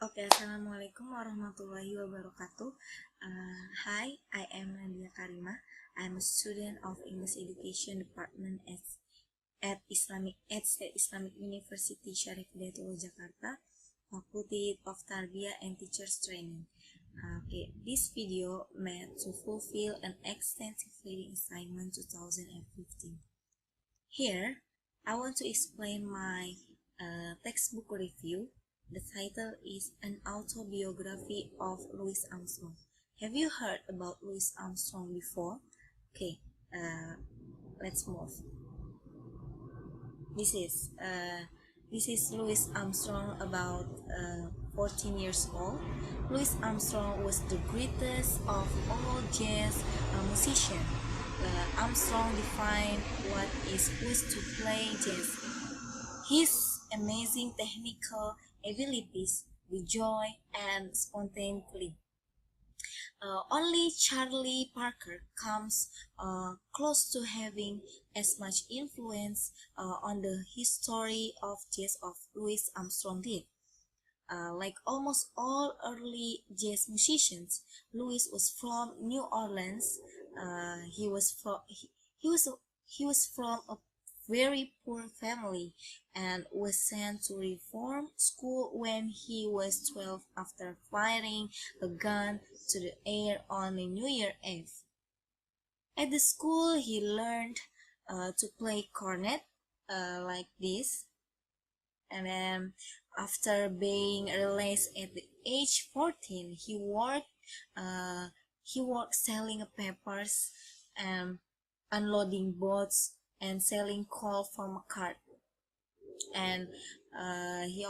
Oke, Assalamualaikum warahmatullahi wabarakatuh. Hi, I am Nadia Karima. I'm a student of English Education Department at State Islamic University Syarif Hidayatullah Jakarta, Faculty of Tarbiyah and Teachers Training. This video meant to fulfill an extensive reading assignment 2015. Here, I want to explain my textbook review. The title is An Autobiography of Louis Armstrong. Have you heard about Louis Armstrong before? Okay, let's move. This is Louis Armstrong, about 14 years old. Louis Armstrong was the greatest of all jazz musicians. Armstrong defined what it was to play jazz. His amazing technical abilities, the joy and spontaneity. Only Charlie Parker comes close to having as much influence on the history of jazz of Louis Armstrong did. Like almost all early jazz musicians, Louis was from New Orleans. He was from a very poor family and was sent to reform school when he was 12 after firing a gun to the air on a New Year Eve. At the school, he learned to play cornet like this, and then after being released at the age 14, he worked selling papers and unloading boats and selling coal from a cart. And he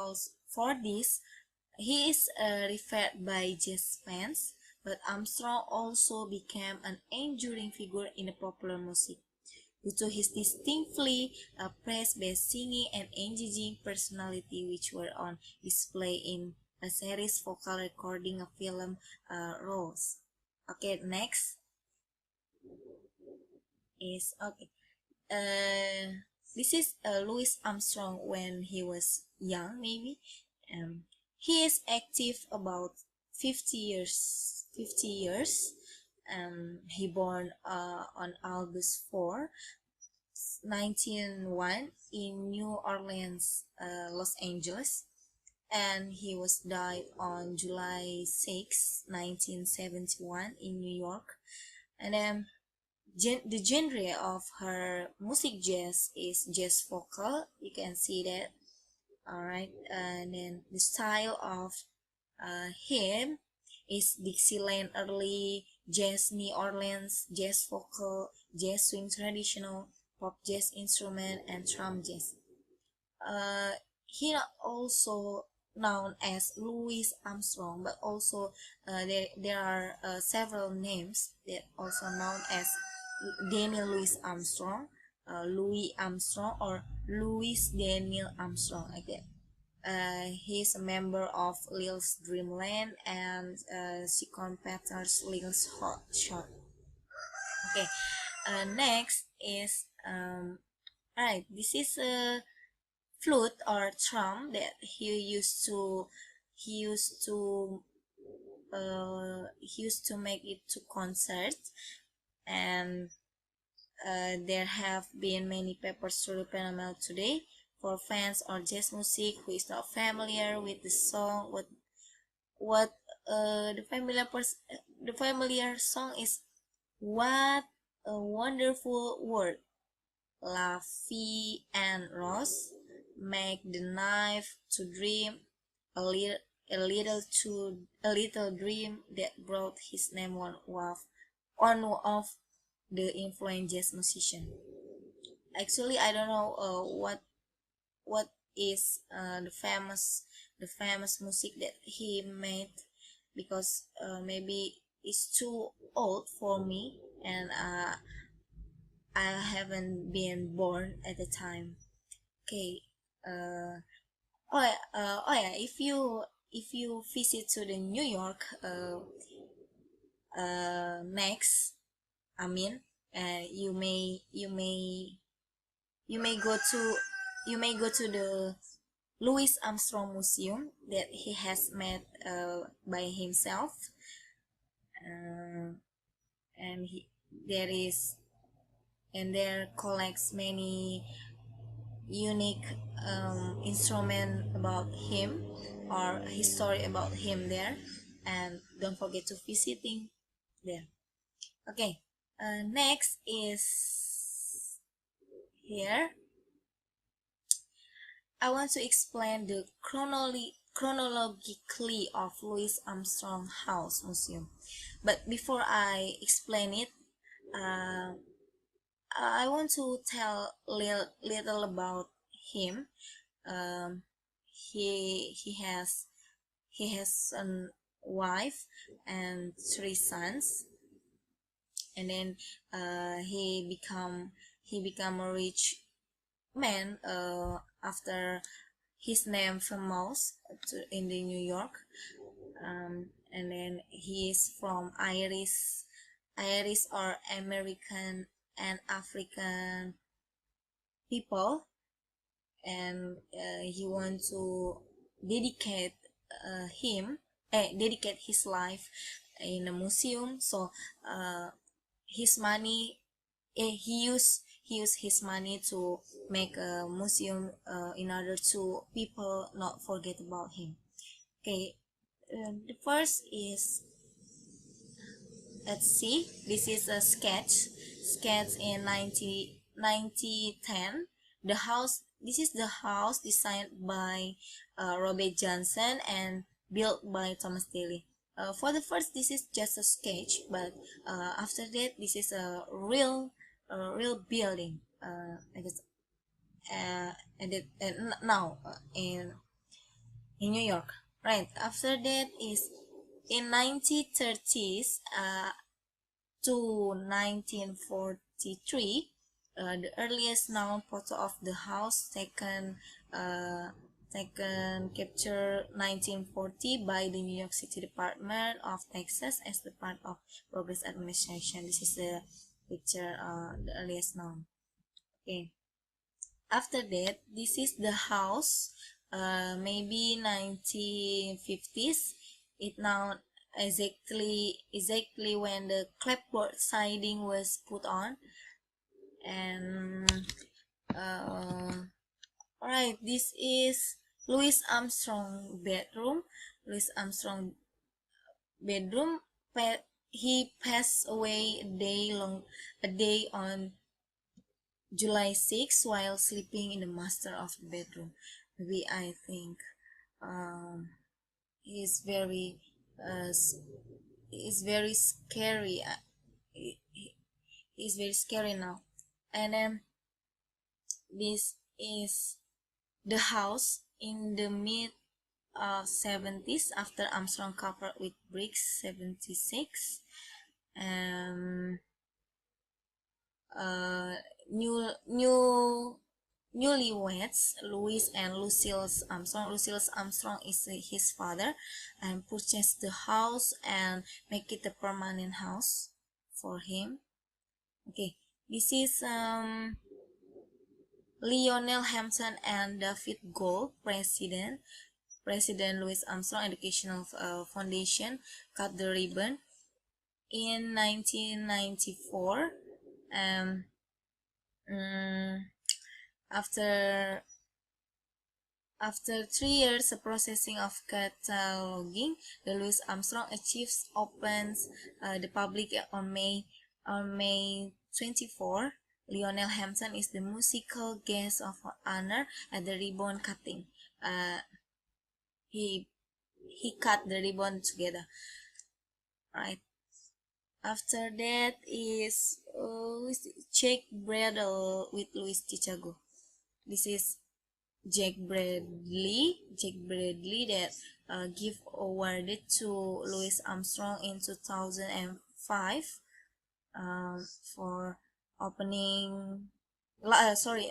is referred by jazz fans, but Armstrong also became an enduring figure in the popular music due to his distinctly praise-based singing and engaging personality, which were on display in a series vocal recording of film roles. Okay, next is this is Louis Armstrong when he was young, maybe. He is active about 50 years. He born on August 4, 1901 in New Orleans, Los Angeles, and he was died on July 6, 1971 in New York. And then the genre of her music jazz is jazz vocal. You can see that. Alright, and then the style of him is Dixieland, early jazz, New Orleans jazz vocal, jazz swing traditional, pop jazz instrument, and drum jazz. He also known as Louis Armstrong, but also there are several names that also known as Daniel Louis Armstrong, Louis Armstrong, or Louis Daniel Armstrong, like that. He's a member of Lil's Dreamland and Second Peters Lil's Hot Shot. Okay, next is alright. This is a flute or drum that he used to make it to concerts, and there have been many papers through the panel today. For fans or jazz music who is not familiar with the song, the familiar song is "What a Wonderful World," "La Vie en Rose," "Make the Knife to Dream," a little dream that brought his name one of the influential jazz musician. Actually, I don't know what is the famous music that he made, because maybe it's too old for me, and I haven't been born at the time. Okay. If you visit to the New York next, I mean, you may go to the Louis Armstrong Museum that he has made by himself, and there is and there collects many unique instrument about him or history about him there, and don't forget to visiting there. Okay, next is here. I want to explain the chronologically of Louis Armstrong House Museum. But before I explain it, uh, I want to tell little about him. Um, he has a wife and 3 sons, and then he become a rich man after his name famous in the New York, and then he is from Irish or American and African people, and he want to dedicate dedicate his life in a museum. So his money he used his money to make a museum in order to people not forget about him. Okay, the first is, let's see, this is a sketch in 1910. This is the house designed by Robert Johnson and built by Thomas Daly. For the first, this is just a sketch, but after that, this is a real building. I guess, now in New York. Right. After that is in 1930s to 1943. The earliest known photo of the house captured 1940 by the New York City Department of Texas as the part of Progress Administration. This is the picture, the earliest known. Okay. After that, this is the house, maybe 1950s. It now exactly when the clapboard siding was put on, and alright, this is Louis Armstrong bedroom. Louis Armstrong bedroom. He passed away a day on July 6 while sleeping in the master of the bedroom. Maybe I think he's very scary. He's very scary now. And then this is the house in the mid 70s after Armstrong covered with bricks 76. Newlyweds Louis and Lucille Armstrong. Lucille Armstrong is his father, and purchased the house and make it a permanent house for him. Okay, this is Lionel Hampton and David Gold, President Louis Armstrong Educational Foundation, cut the ribbon in 1994. After 3 years of processing of cataloging, the Louis Armstrong Archives opens the public on May 24. Lionel Hampton is the musical guest of honor at the ribbon cutting. He cut the ribbon together. Right. After that is Jack Bradley with Louis Chicago. This is Jack Bradley that give awarded to Louis Armstrong in 2005 for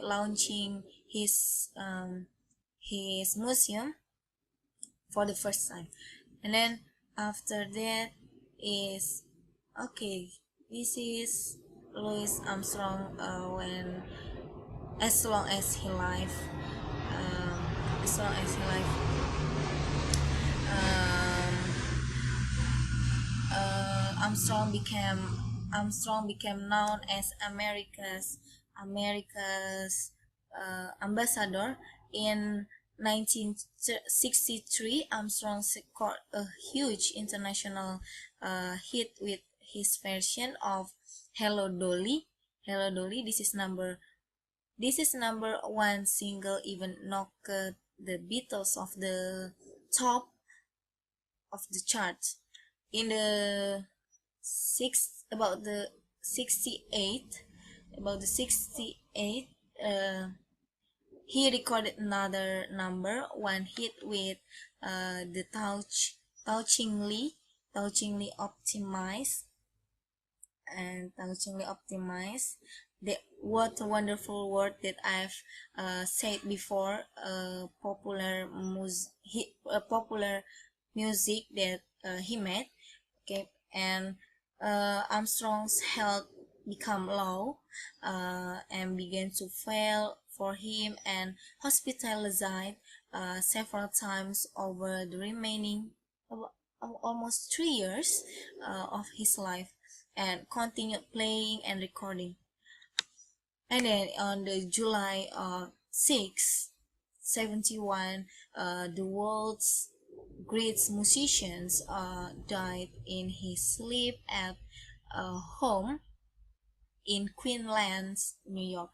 launching his museum for the first time. And then after that is, okay, this is Louis Armstrong when as long as he live. as long as he life. Um, Armstrong became known as America's ambassador in 1963. Armstrong scored a huge international hit with his version of "Hello Dolly." "Hello Dolly." This is number one single, even knocked the Beatles off the top of the charts. In the six about the 68 about the 68 uh, he recorded another number one hit with the touchingly optimized the what a wonderful word that I've said before. Popular music that he made. Okay, and Armstrong's health became low and began to fail for him, and hospitalized several times over the remaining almost 3 years of his life, and continued playing and recording. And then on the July 6, 71, the world's great musicians died in his sleep at home in Queensland, New York.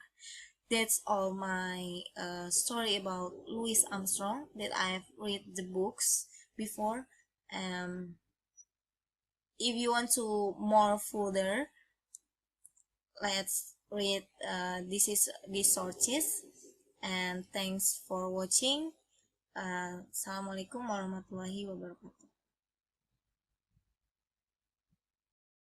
That's all my story about Louis Armstrong that I've read the books before. Um, if you want to more further, let's read these sources. And thanks for watching. Assalamualaikum warahmatullahi wabarakatuh.